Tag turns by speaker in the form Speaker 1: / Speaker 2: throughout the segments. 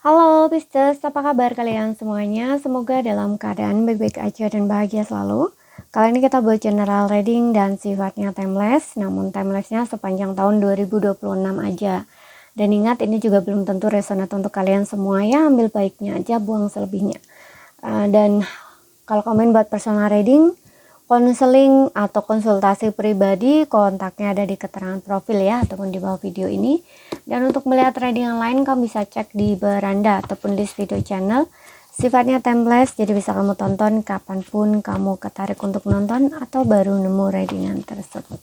Speaker 1: Halo Pisces, apa kabar kalian semuanya? Semoga dalam keadaan baik-baik aja dan bahagia selalu. Kali ini kita buat general reading dan sifatnya timeless, namun timelessnya sepanjang tahun 2026 aja. Dan ingat, ini juga belum tentu resonate untuk kalian semua ya, ambil baiknya aja, buang selebihnya. Dan kalau komen buat personal reading, konseling atau konsultasi pribadi, kontaknya ada di keterangan profil ya, ataupun di bawah video ini. Dan untuk melihat reading yang lain, kamu bisa cek di beranda ataupun list video channel. Sifatnya timeless, jadi bisa kamu tonton kapanpun kamu ketarik untuk nonton atau baru nemu readingan tersebut.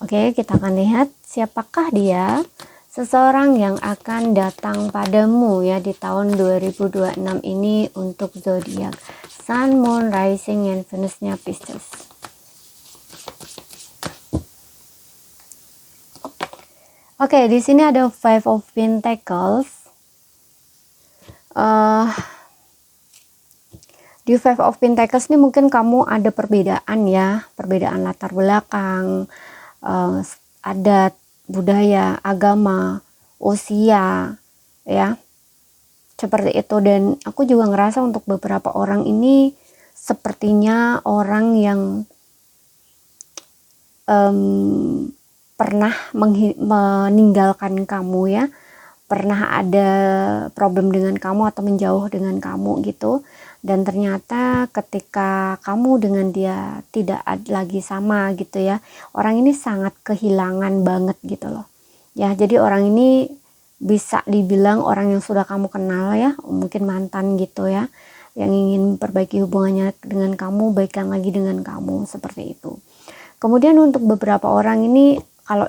Speaker 1: Oke, kita akan lihat siapakah dia. Seseorang yang akan datang padamu ya di tahun 2026 ini untuk zodiak Sun, Moon, Rising, and Venus-nya Pisces. Oke, di sini ada Five of Pentacles. Di Five of Pentacles ini mungkin kamu ada perbedaan ya, perbedaan latar belakang, adat, budaya, agama, usia, ya, seperti itu. Dan aku juga ngerasa untuk beberapa orang ini sepertinya orang yang pernah meninggalkan kamu ya, pernah ada problem dengan kamu atau menjauh dengan kamu gitu. Dan ternyata ketika kamu dengan dia tidak lagi sama gitu ya, orang ini sangat kehilangan banget gitu loh ya. Jadi orang ini bisa dibilang orang yang sudah kamu kenal ya, mungkin mantan gitu ya, yang ingin perbaiki hubungannya dengan kamu, baikkan lagi dengan kamu, seperti itu. Kemudian untuk beberapa orang ini, kalau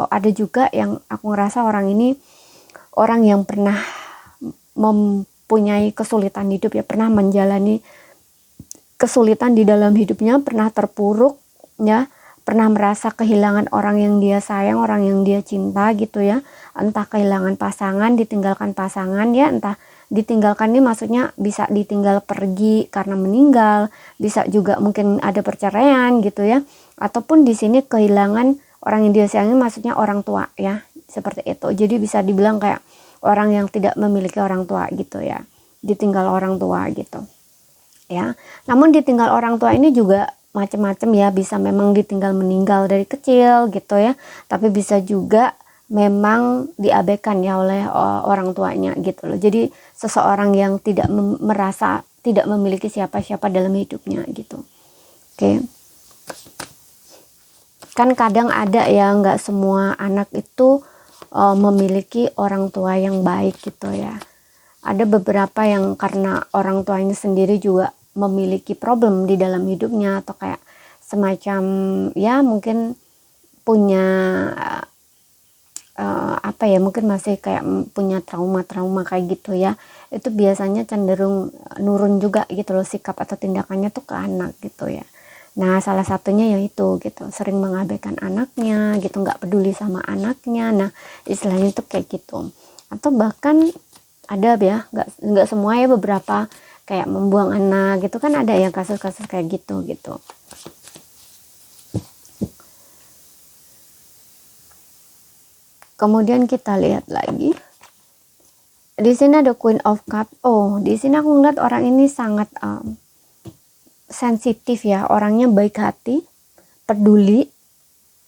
Speaker 1: ada juga yang aku ngerasa orang ini orang yang pernah mempunyai kesulitan hidup ya, pernah menjalani kesulitan di dalam hidupnya, pernah terpuruk ya, pernah merasa kehilangan orang yang dia sayang, orang yang dia cinta gitu ya, entah kehilangan pasangan, ditinggalkan pasangan ya, entah ditinggalkan ini maksudnya bisa ditinggal pergi karena meninggal, bisa juga mungkin ada perceraian gitu ya, ataupun di sini kehilangan orang yang dia sayangi, maksudnya orang tua ya, seperti itu. Jadi bisa dibilang kayak orang yang tidak memiliki orang tua gitu ya, ditinggal orang tua gitu ya. Namun ditinggal orang tua ini juga macam-macam ya, bisa memang ditinggal meninggal dari kecil gitu ya, tapi bisa juga memang diabaikan ya oleh orang tuanya gitu loh. Jadi seseorang yang tidak merasa tidak memiliki siapa-siapa dalam hidupnya gitu. Oke. Kan kadang ada ya, nggak semua anak itu memiliki orang tua yang baik gitu ya. Ada beberapa yang karena orang tuanya sendiri juga memiliki problem di dalam hidupnya, atau kayak semacam ya mungkin punya apa ya, mungkin masih kayak punya trauma-trauma kayak gitu ya. Itu biasanya cenderung nurun juga gitu loh sikap atau tindakannya tuh ke anak gitu ya. Nah, salah satunya yaitu gitu, sering mengabaikan anaknya gitu, nggak peduli sama anaknya. Nah, istilahnya tuh kayak gitu. Atau bahkan ada ya, nggak semua ya, beberapa kayak membuang anak gitu kan, ada ya kasus-kasus kayak gitu gitu. Kemudian kita lihat lagi. Di sini ada Queen of Cups. Oh, di sini aku ngeliat orang ini sangat sensitif ya, orangnya baik hati, peduli,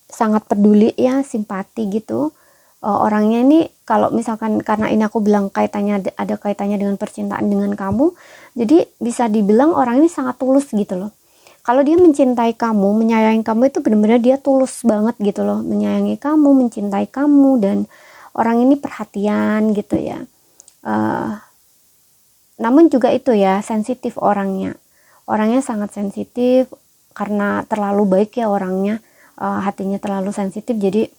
Speaker 1: sangat peduli ya, simpati gitu. Orangnya ini kalau misalkan, karena ini aku bilang kaitannya ada kaitannya dengan percintaan dengan kamu, jadi bisa dibilang orang ini sangat tulus gitu loh. Kalau dia mencintai kamu, menyayangi kamu, itu benar-benar dia tulus banget gitu loh, menyayangi kamu, mencintai kamu, dan orang ini perhatian gitu ya. Namun juga itu ya, sensitif orangnya sangat sensitif karena terlalu baik ya orangnya, hatinya terlalu sensitif, jadi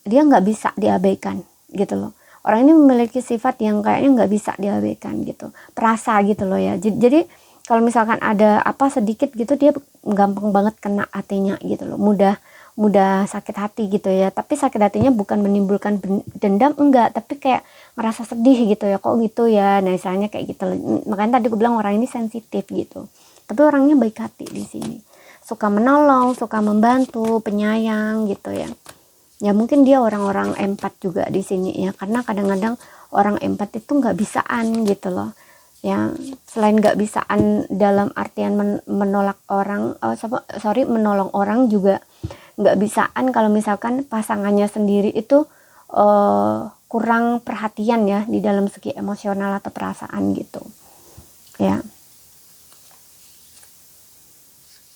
Speaker 1: dia nggak bisa diabaikan gitu loh. Orang ini memiliki sifat yang kayaknya nggak bisa diabaikan gitu, perasa gitu loh ya. Jadi kalau misalkan ada apa sedikit gitu, dia gampang banget kena hatinya gitu loh, mudah sakit hati gitu ya. Tapi sakit hatinya bukan menimbulkan dendam, enggak, tapi kayak ngerasa sedih gitu ya, kok gitu ya. Nah, misalnya kayak gitu. Makanya tadi aku bilang orang ini sensitif gitu. Tapi orangnya baik hati di sini. Suka menolong, suka membantu, penyayang gitu ya. Ya mungkin dia orang-orang empat juga di sini ya, karena kadang-kadang orang empat itu nggak bisaan gitu loh ya. Selain nggak bisaan dalam artian menolak orang, menolong orang, juga nggak bisaan kalau misalkan pasangannya sendiri itu kurang perhatian ya di dalam segi emosional atau perasaan gitu ya.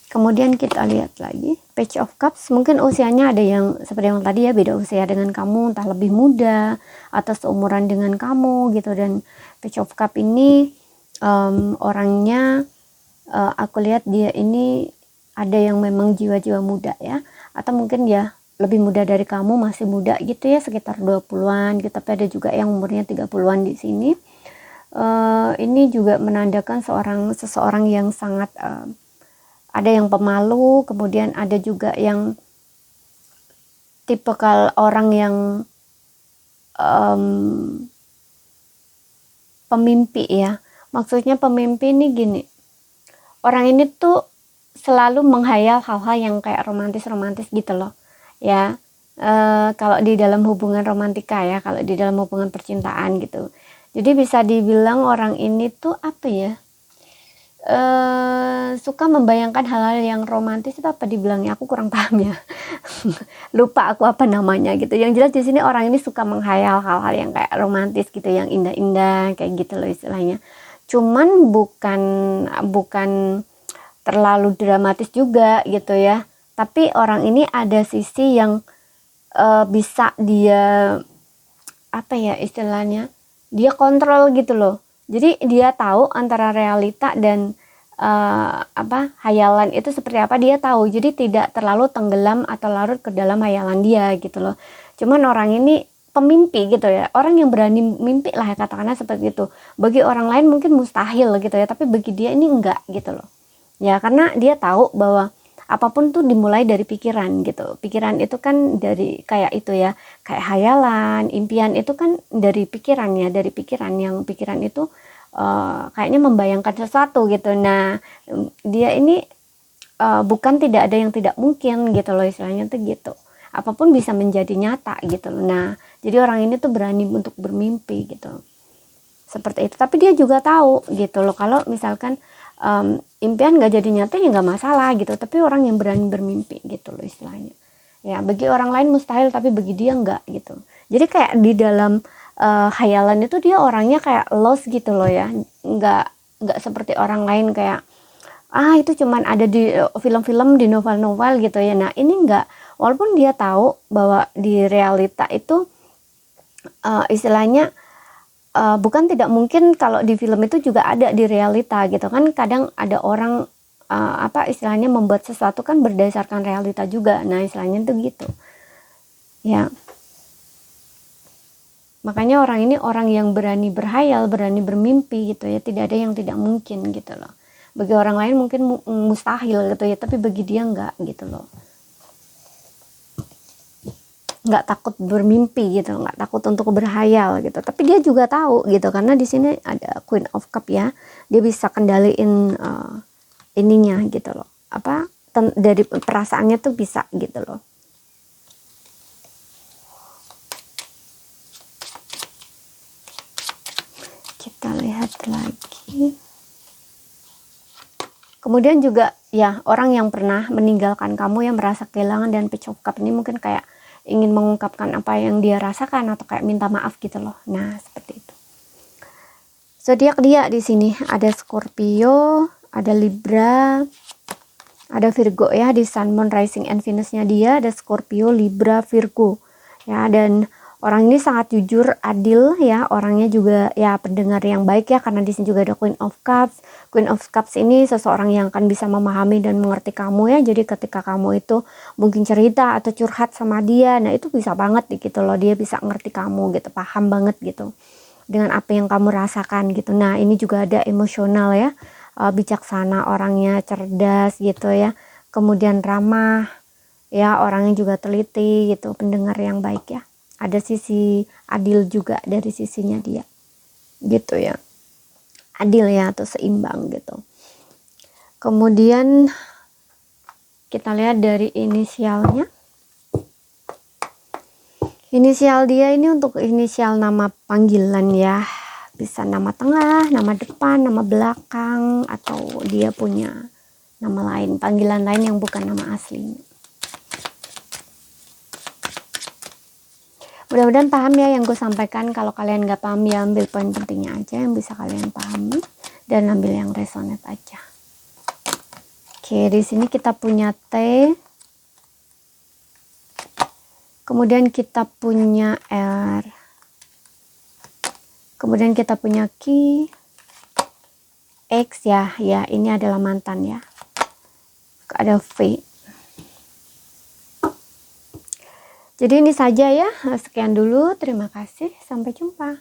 Speaker 1: Kemudian kita lihat lagi Page of Cups. Mungkin usianya ada yang seperti yang tadi ya, beda usia dengan kamu, entah lebih muda atau seumuran dengan kamu gitu. Dan Page of Cups ini orangnya aku lihat dia ini ada yang memang jiwa-jiwa muda ya, atau mungkin ya lebih muda dari kamu, masih muda gitu ya, sekitar 20-an gitu. Tapi ada juga yang umurnya 30-an di sini. Ini juga menandakan seseorang yang sangat ada yang pemalu, kemudian ada juga yang tipikal orang yang pemimpi ya. Maksudnya pemimpi ini gini, orang ini tuh selalu menghayal hal-hal yang kayak romantis-romantis gitu loh ya. Kalau di dalam hubungan romantika ya, kalau di dalam hubungan percintaan gitu. Jadi bisa dibilang orang ini tuh apa ya, suka membayangkan hal-hal yang romantis. Itu apa dibilangnya, aku kurang paham ya. Lupa aku apa namanya gitu. Yang jelas di sini orang ini suka menghayal hal-hal yang kayak romantis gitu, yang indah-indah kayak gitu loh istilahnya. Cuman bukan terlalu dramatis juga gitu ya. Tapi orang ini ada sisi yang bisa dia apa ya istilahnya, dia kontrol gitu loh. Jadi dia tahu antara realita dan hayalan itu seperti apa, dia tahu. Jadi tidak terlalu tenggelam atau larut ke dalam hayalan dia gitu loh. Cuman orang ini pemimpi gitu ya, orang yang berani mimpi lah ya, katakanlah seperti itu. Bagi orang lain mungkin mustahil gitu ya, tapi bagi dia ini enggak gitu loh ya, karena dia tahu bahwa apapun tuh dimulai dari pikiran gitu. Pikiran itu kan dari kayak itu ya, kayak hayalan, impian itu kan dari pikiran ya, dari pikiran, yang pikiran itu kayaknya membayangkan sesuatu gitu. Nah dia ini bukan tidak ada yang tidak mungkin gitu loh istilahnya tuh gitu. Apapun bisa menjadi nyata gitu loh. Nah jadi orang ini tuh berani untuk bermimpi gitu, seperti itu. Tapi dia juga tahu gitu loh, kalau misalkan impian gak jadi nyata ya gak masalah gitu. Tapi orang yang berani bermimpi gitu loh istilahnya ya. Bagi orang lain mustahil, tapi bagi dia enggak gitu. Jadi kayak di dalam hayalan itu dia orangnya kayak lost gitu loh ya. Enggak seperti orang lain kayak itu cuman ada di film-film, di novel-novel gitu ya. Nah ini enggak, walaupun dia tahu bahwa di realita itu istilahnya bukan tidak mungkin, kalau di film itu juga ada di realita gitu kan. Kadang ada orang istilahnya membuat sesuatu kan berdasarkan realita juga. Nah istilahnya itu gitu ya. Makanya orang ini orang yang berani berhayal, berani bermimpi gitu ya. Tidak ada yang tidak mungkin gitu loh. Bagi orang lain mungkin mustahil gitu ya, tapi bagi dia enggak gitu loh. Nggak takut bermimpi gitu, nggak takut untuk berhayal gitu. Tapi dia juga tahu gitu, karena di sini ada Queen of Cup ya, dia bisa kendaliin ininya gitu loh, dari perasaannya tuh bisa gitu loh. Kita lihat lagi. Kemudian juga ya, orang yang pernah meninggalkan kamu, yang merasa kehilangan, dan Page of Cup ini mungkin kayak ingin mengungkapkan apa yang dia rasakan atau kayak minta maaf gitu loh. Nah seperti itu. Zodiak dia di sini ada Scorpio, ada Libra, ada Virgo ya. Di Sun, Moon, Rising, and Venus-nya dia ada Scorpio, Libra, Virgo ya. Dan orang ini sangat jujur, adil ya. Orangnya juga ya pendengar yang baik ya, karena di sini juga ada Queen of Cups. Queen of Cups ini seseorang yang akan bisa memahami dan mengerti kamu ya. Jadi ketika kamu itu mungkin cerita atau curhat sama dia, nah itu bisa banget gitu loh, dia bisa ngerti kamu gitu, paham banget gitu dengan apa yang kamu rasakan gitu. Nah ini juga ada emosional ya, bijaksana, orangnya cerdas gitu ya. Kemudian ramah ya, orangnya juga teliti gitu, pendengar yang baik ya. Ada sisi adil juga dari sisinya dia gitu ya, adil ya atau seimbang gitu. Kemudian kita lihat dari inisialnya. Inisial dia ini untuk inisial nama panggilan ya. Bisa nama tengah, nama depan, nama belakang, atau dia punya nama lain, panggilan lain yang bukan nama aslinya. Mudah-mudahan paham ya yang gue sampaikan. Kalau kalian nggak paham ya ambil poin pentingnya aja yang bisa kalian pahami dan ambil yang resonate aja. Oke, di sini kita punya T. Kemudian kita punya R. Kemudian kita punya Q, X ya, ini adalah mantan ya. Ada V. Jadi ini saja ya, sekian dulu, terima kasih, sampai jumpa.